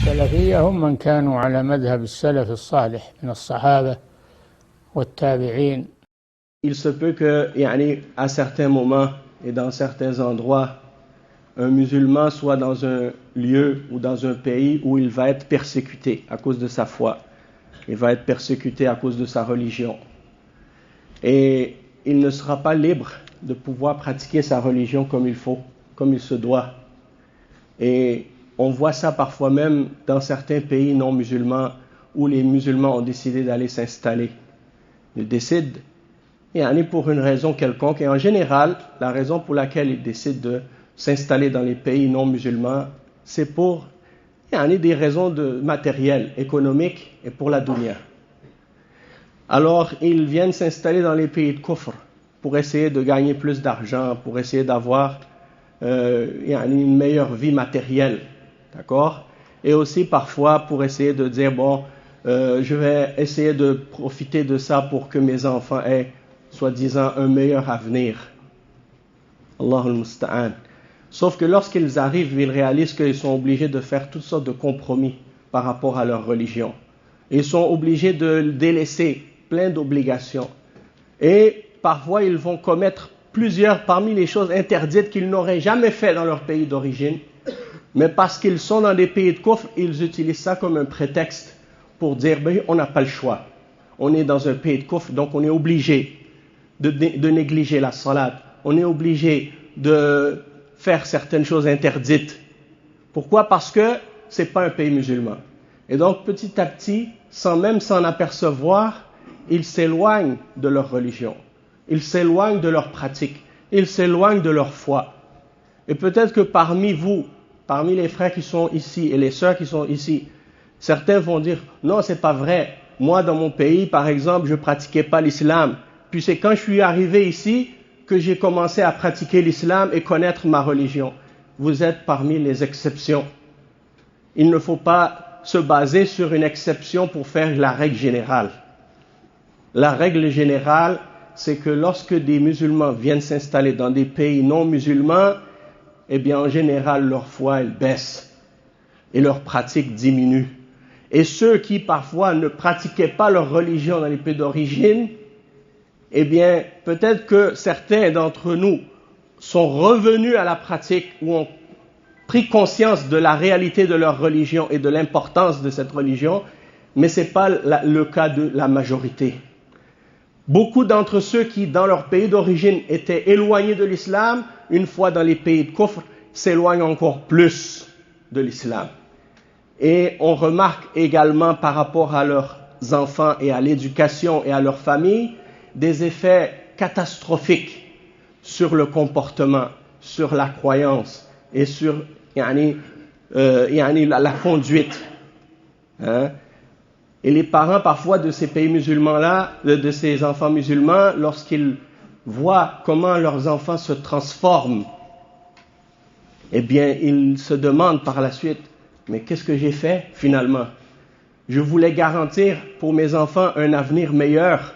السلفية هم من كانوا على مذهب السلف الصالح من الصحابة والتابعين. Il se peut que, à certains moments et dans certains endroits, un musulman soit dans un lieu ou dans un pays où il va être persécuté à cause de sa foi. Il va être persécuté à cause de sa religion. Et il ne sera pas libre de pouvoir pratiquer sa religion comme il faut, comme il se doit. Et on voit ça parfois même dans certains pays non musulmans où les musulmans ont décidé d'aller s'installer. Ils décident, pour une raison quelconque, et en général, la raison pour laquelle ils décident de s'installer dans les pays non musulmans, c'est pour des raisons matérielles, économiques et pour la dunya. Alors, ils viennent s'installer dans les pays de kufr pour essayer de gagner plus d'argent, pour essayer d'avoir une meilleure vie matérielle, d'accord? Et aussi parfois pour essayer de dire, je vais essayer de profiter de ça pour que mes enfants aient, soi-disant, un meilleur avenir. Allahul Musta'an. Sauf que lorsqu'ils arrivent, ils réalisent qu'ils sont obligés de faire toutes sortes de compromis par rapport à leur religion. Ils sont obligés de délaisser plein d'obligations. Et parfois, ils vont commettre plusieurs parmi les choses interdites qu'ils n'auraient jamais fait dans leur pays d'origine. Mais parce qu'ils sont dans des pays de kufr, ils utilisent ça comme un prétexte pour dire, on n'a pas le choix. On est dans un pays de kufr, donc on est obligé de négliger la salat. On est obligé de faire certaines choses interdites. Pourquoi? Parce que ce n'est pas un pays musulman. Et donc, petit à petit, sans même s'en apercevoir, ils s'éloignent de leur religion. Ils s'éloignent de leur pratique. Ils s'éloignent de leur foi. Et peut-être que parmi vous, parmi les frères qui sont ici et les sœurs qui sont ici, certains vont dire, non, c'est pas vrai. Moi, dans mon pays, par exemple, je pratiquais pas l'islam. Puis c'est quand je suis arrivé ici que j'ai commencé à pratiquer l'islam et connaître ma religion. Vous êtes parmi les exceptions. Il ne faut pas se baser sur une exception pour faire la règle générale. La règle générale, c'est que lorsque des musulmans viennent s'installer dans des pays non musulmans, en général, leur foi, elle baisse et leur pratique diminue. Et ceux qui, parfois, ne pratiquaient pas leur religion dans les pays d'origine, peut-être que certains d'entre nous sont revenus à la pratique ou ont pris conscience de la réalité de leur religion et de l'importance de cette religion, mais ce n'est pas le cas de la majorité. Beaucoup d'entre ceux qui, dans leur pays d'origine, étaient éloignés de l'islam, une fois dans les pays de kufr, s'éloignent encore plus de l'islam. Et on remarque également par rapport à leurs enfants et à l'éducation et à leur famille, des effets catastrophiques sur le comportement, sur la croyance et sur la conduite. Et les parents parfois de ces pays musulmans-là, de ces enfants musulmans, lorsqu'ils voient comment leurs enfants se transforment, ils se demandent par la suite, mais qu'est-ce que j'ai fait finalement? Je voulais garantir pour mes enfants un avenir meilleur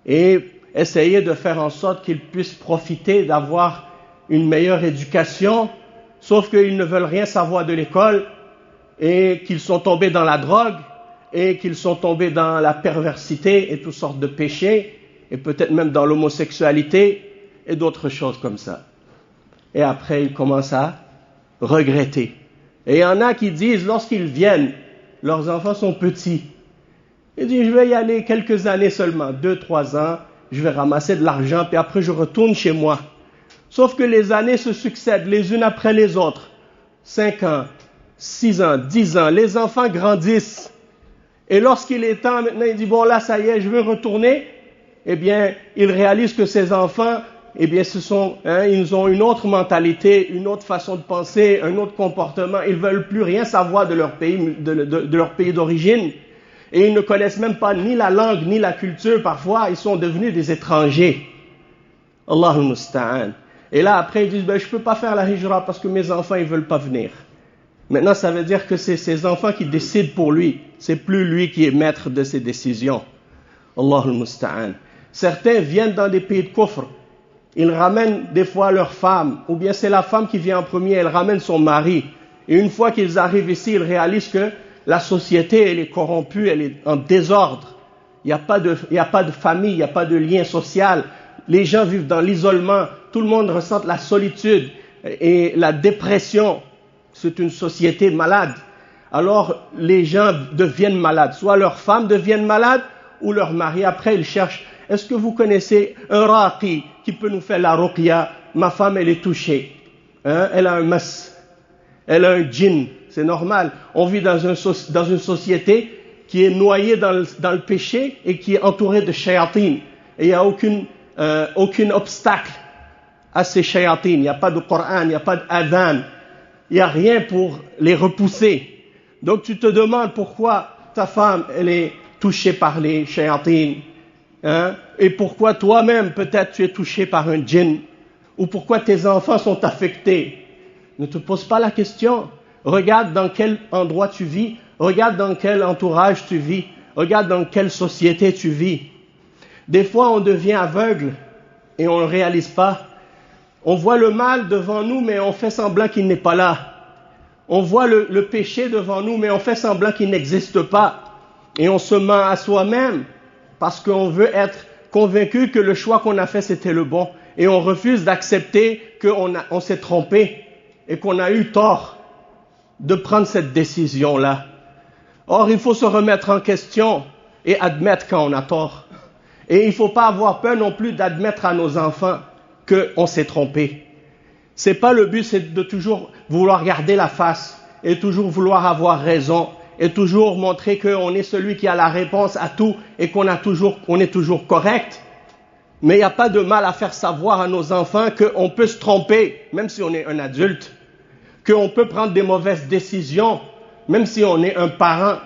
et essayer de faire en sorte qu'ils puissent profiter d'avoir une meilleure éducation, sauf qu'ils ne veulent rien savoir de l'école et qu'ils sont tombés dans la drogue et qu'ils sont tombés dans la perversité et toutes sortes de péchés et peut-être même dans l'homosexualité et d'autres choses comme ça. Et après, ils commencent à regretter. Et il y en a qui disent, lorsqu'ils viennent, leurs enfants sont petits. Ils disent, je vais y aller quelques années seulement, 2-3 ans, je vais ramasser de l'argent, puis après je retourne chez moi. Sauf que les années se succèdent les unes après les autres. 5 ans, 6 ans, 10 ans, les enfants grandissent. Et lorsqu'il est temps, maintenant il dit, là ça y est, je veux retourner. Il réalise que ces enfants, ils ont une autre mentalité, une autre façon de penser, un autre comportement. Ils ne veulent plus rien savoir de leur pays, de leur pays d'origine. Et ils ne connaissent même pas ni la langue, ni la culture. Parfois, ils sont devenus des étrangers. Allahul Musta'an. Et là, après, ils disent, je ne peux pas faire la hijra parce que mes enfants, ils ne veulent pas venir. Maintenant, ça veut dire que c'est ses enfants qui décident pour lui. C'est plus lui qui est maître de ses décisions. Allahul Musta'an. Certains viennent dans des pays de kufr. Ils ramènent des fois leur femme, ou bien c'est la femme qui vient en premier, elle ramène son mari. Et une fois qu'ils arrivent ici, ils réalisent que la société, elle est corrompue, elle est en désordre. Il n'y a pas de famille, il n'y a pas de lien social. Les gens vivent dans l'isolement. Tout le monde ressent la solitude et la dépression. C'est une société malade. Alors, les gens deviennent malades. Soit leurs femmes deviennent malades ou leurs maris. Après, ils cherchent. Est-ce que vous connaissez un raqi qui peut nous faire la ruqya? Ma femme, elle est touchée. Elle a un mas. Elle a un djinn. C'est normal. On vit dans une société qui est noyée dans le péché et qui est entourée de shayatin. Et il n'y a aucun obstacle à ces shayatin. Il n'y a pas de Coran, il n'y a pas d'adhan. Il n'y a rien pour les repousser. Donc tu te demandes pourquoi ta femme, elle est touchée par les shayatin. Et pourquoi toi-même, peut-être, tu es touché par un djinn. Ou pourquoi tes enfants sont affectés. Ne te pose pas la question. Regarde dans quel endroit tu vis. Regarde dans quel entourage tu vis. Regarde dans quelle société tu vis. Des fois, on devient aveugle et on ne le réalise pas. On voit le mal devant nous, mais on fait semblant qu'il n'est pas là. On voit le péché devant nous, mais on fait semblant qu'il n'existe pas. Et on se ment à soi-même parce qu'on veut être convaincu que le choix qu'on a fait, c'était le bon. Et on refuse d'accepter qu'on s'est trompé et qu'on a eu tort de prendre cette décision-là. Or, il faut se remettre en question et admettre quand on a tort. Et il ne faut pas avoir peur non plus d'admettre à nos enfants qu'on s'est trompé. C'est pas le but, c'est de toujours vouloir garder la face et toujours vouloir avoir raison et toujours montrer qu'on est celui qui a la réponse à tout et qu'on est toujours correct. Mais il n'y a pas de mal à faire savoir à nos enfants qu'on peut se tromper, même si on est un adulte, qu'on peut prendre des mauvaises décisions, même si on est un parent,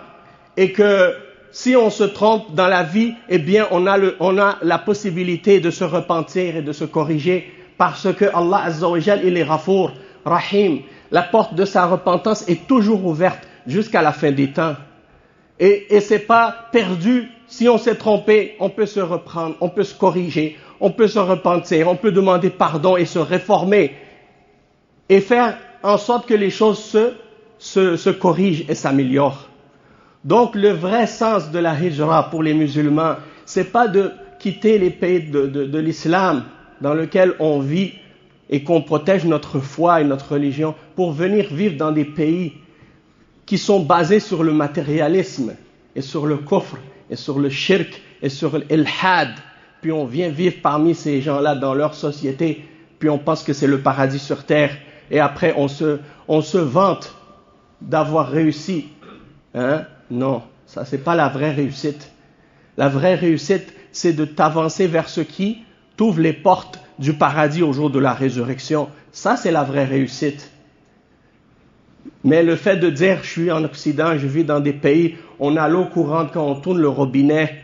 et que si on se trompe dans la vie, eh bien on a la possibilité de se repentir et de se corriger, parce que Allah Azza wa Jal, il est Ghafour, Rahim. La porte de sa repentance est toujours ouverte jusqu'à la fin des temps. Et c'est pas perdu. Si on s'est trompé, on peut se reprendre, on peut se corriger, on peut se repentir, on peut demander pardon et se réformer et faire en sorte que les choses se corrigent et s'améliorent. Donc le vrai sens de la hijra pour les musulmans, c'est pas de quitter les pays de l'islam dans lequel on vit et qu'on protège notre foi et notre religion pour venir vivre dans des pays qui sont basés sur le matérialisme et sur le kufr et sur le shirk et sur l'ilhad. Puis on vient vivre parmi ces gens-là dans leur société, puis on pense que c'est le paradis sur terre. Et après on se vante d'avoir réussi. Non, ça c'est pas la vraie réussite. La vraie réussite, c'est de t'avancer vers ce qui t'ouvre les portes du paradis au jour de la résurrection. Ça c'est la vraie réussite. Mais le fait de dire je suis en Occident, je vis dans des pays, on a l'eau courante quand on tourne le robinet,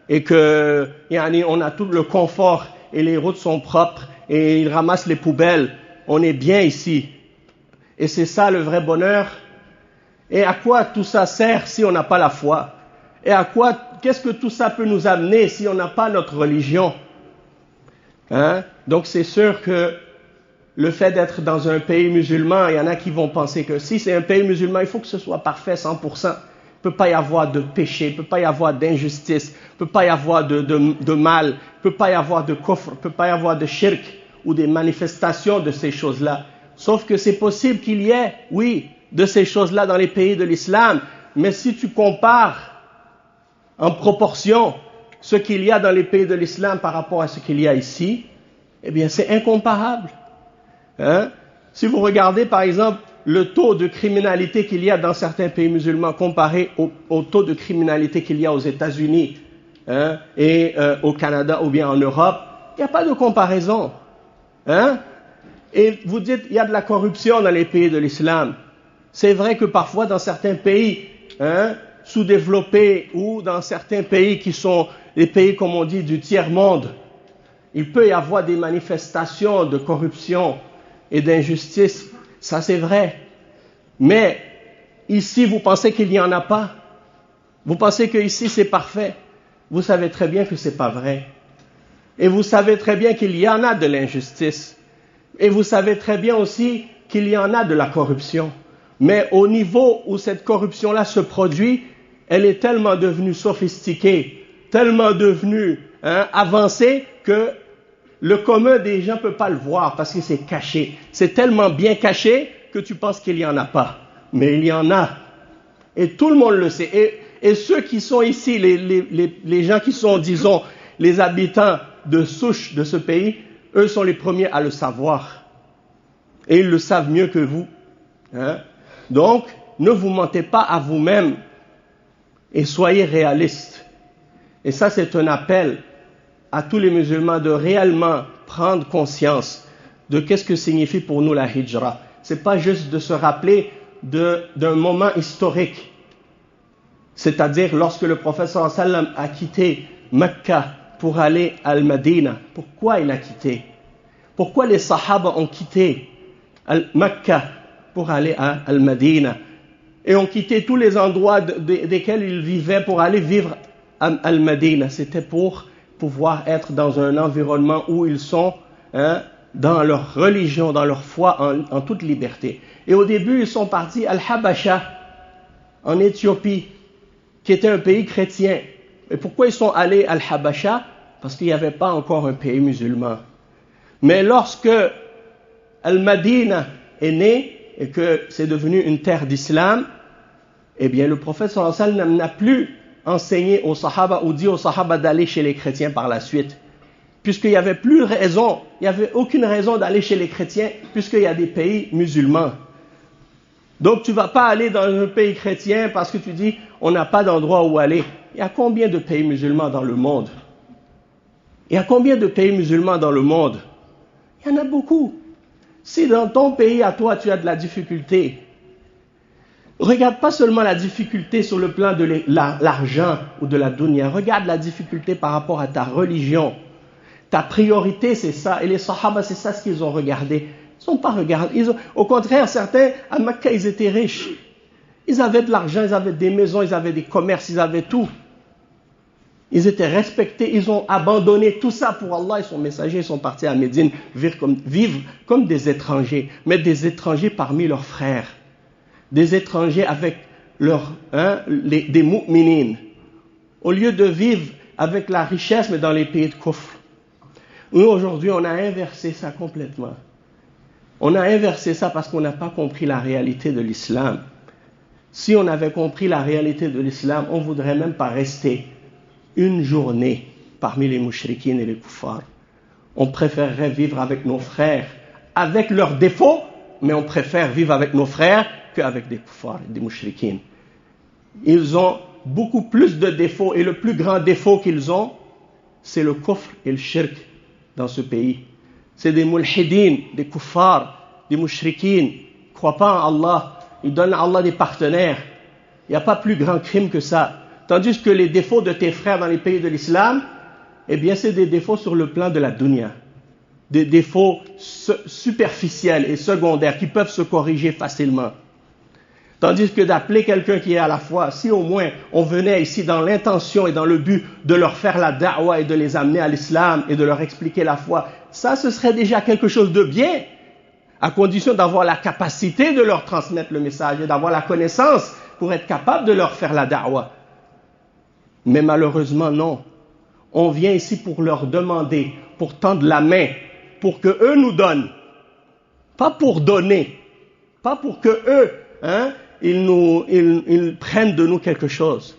et que on a tout le confort et les routes sont propres et ils ramassent les poubelles. On est bien ici. Et c'est ça le vrai bonheur. Et à quoi tout ça sert si on n'a pas la foi? Et qu'est-ce que tout ça peut nous amener si on n'a pas notre religion? Donc c'est sûr que le fait d'être dans un pays musulman, il y en a qui vont penser que si c'est un pays musulman, il faut que ce soit parfait 100%. Il ne peut pas y avoir de péché, il ne peut pas y avoir d'injustice, il ne peut pas y avoir de mal, il ne peut pas y avoir de kufr, il ne peut pas y avoir de shirk ou des manifestations de ces choses-là. Sauf que c'est possible qu'il y ait, oui, de ces choses-là dans les pays de l'islam, mais si tu compares en proportion ce qu'il y a dans les pays de l'islam par rapport à ce qu'il y a ici, eh bien c'est incomparable. Si vous regardez par exemple le taux de criminalité qu'il y a dans certains pays musulmans comparé au taux de criminalité qu'il y a aux États-Unis et au Canada ou bien en Europe, il n'y a pas de comparaison. Et vous dites il y a de la corruption dans les pays de l'islam. C'est vrai que parfois dans certains pays sous-développés ou dans certains pays qui sont les pays comme on dit du tiers-monde, il peut y avoir des manifestations de corruption et d'injustice, ça c'est vrai. Mais ici, vous pensez qu'il n'y en a pas? Vous pensez que ici c'est parfait? Vous savez très bien que c'est pas vrai. Et vous savez très bien qu'il y en a de l'injustice. Et vous savez très bien aussi qu'il y en a de la corruption. Mais au niveau où cette corruption-là se produit, elle est tellement devenue sophistiquée, tellement devenue avancée que le commun des gens ne peut pas le voir parce que c'est caché. C'est tellement bien caché que tu penses qu'il n'y en a pas. Mais il y en a. Et tout le monde le sait. Et ceux qui sont ici, les gens qui sont, disons, les habitants de souche de ce pays, eux sont les premiers à le savoir. Et ils le savent mieux que vous. Donc, ne vous mentez pas à vous-même et soyez réalistes. Et ça, c'est un appel à tous les musulmans de réellement prendre conscience de qu'est-ce que signifie pour nous la hijra. C'est pas juste de se rappeler d'un moment historique. C'est-à-dire lorsque le prophète sallallahu alayhi wa sallam a quitté Mecca pour aller à Al-Madina. Pourquoi il a quitté? Pourquoi les Sahaba ont quitté Mecca pour aller à Al-Madina et ont quitté tous les endroits desquels ils vivaient pour aller vivre à Al-Madina? C'était pour pouvoir être dans un environnement où ils sont dans leur religion, dans leur foi, en toute liberté. Et au début, ils sont partis à Al-Habasha, en Éthiopie, qui était un pays chrétien. Et pourquoi ils sont allés à Al-Habasha? Parce qu'il n'y avait pas encore un pays musulman. Mais lorsque Al-Madina est né et que c'est devenu une terre d'islam, eh bien le prophète sallallahu alayhi wa sallam n'a plus enseigné aux Sahaba ou dit aux Sahaba d'aller chez les chrétiens par la suite. Puisqu'il n'y avait plus raison, il n'y avait aucune raison d'aller chez les chrétiens puisqu'il y a des pays musulmans. Donc tu ne vas pas aller dans un pays chrétien parce que tu dis on n'a pas d'endroit où aller. Il y a combien de pays musulmans dans le monde? Il y a combien de pays musulmans dans le monde? Il y en a beaucoup. Si dans ton pays à toi tu as de la difficulté, regarde pas seulement la difficulté sur le plan de l'argent ou de la dunya, regarde la difficulté par rapport à ta religion. Ta priorité c'est ça, et les Sahaba c'est ça ce qu'ils ont regardé. Ils n'ont pas regardé, au contraire certains à Mecca ils étaient riches. Ils avaient de l'argent, ils avaient des maisons, ils avaient des commerces, ils avaient tout. Ils étaient respectés, ils ont abandonné tout ça pour Allah et son messager, ils sont partis à Médine vivre comme des étrangers, mais des étrangers parmi leurs frères, des étrangers avec des mu'minines, au lieu de vivre avec la richesse mais dans les pays de kufr. Nous aujourd'hui on a inversé ça complètement. On a inversé ça parce qu'on n'a pas compris la réalité de l'islam. Si on avait compris la réalité de l'islam, on ne voudrait même pas rester une journée parmi les mouchrikines et les kuffars. On préférerait vivre avec nos frères, avec leurs défauts, mais on préfère vivre avec nos frères qu'avec des kuffars et des mouchrikines. Ils ont beaucoup plus de défauts et le plus grand défaut qu'ils ont, c'est le kufr et le shirk dans ce pays. C'est des mulhidines, des kuffars, des mouchrikines, ils ne croient pas en Allah, ils donnent à Allah des partenaires. Il n'y a pas plus grand crime que ça. Tandis que les défauts de tes frères dans les pays de l'islam, eh bien c'est des défauts sur le plan de la dunya. Des défauts superficiels et secondaires qui peuvent se corriger facilement. Tandis que d'appeler quelqu'un qui est à la foi, si au moins on venait ici dans l'intention et dans le but de leur faire la da'wa et de les amener à l'islam et de leur expliquer la foi, ça ce serait déjà quelque chose de bien, à condition d'avoir la capacité de leur transmettre le message et d'avoir la connaissance pour être capable de leur faire la da'wa. Mais malheureusement, non. On vient ici pour leur demander, pour tendre la main, pour que eux nous donnent. Pas pour donner. Pas pour que eux, ils prennent de nous quelque chose.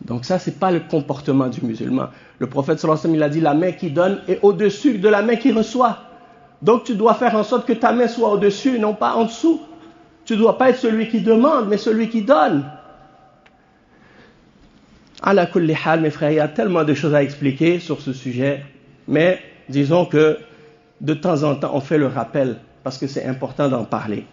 Donc ça, c'est pas le comportement du musulman. Le prophète sallallahu alayhi wa sallam, il a dit la main qui donne est au-dessus de la main qui reçoit. Donc tu dois faire en sorte que ta main soit au-dessus et non pas en dessous. Tu ne dois pas être celui qui demande, mais celui qui donne. Ala kulli hal, mes frères, il y a tellement de choses à expliquer sur ce sujet, mais disons que de temps en temps, on fait le rappel parce que c'est important d'en parler.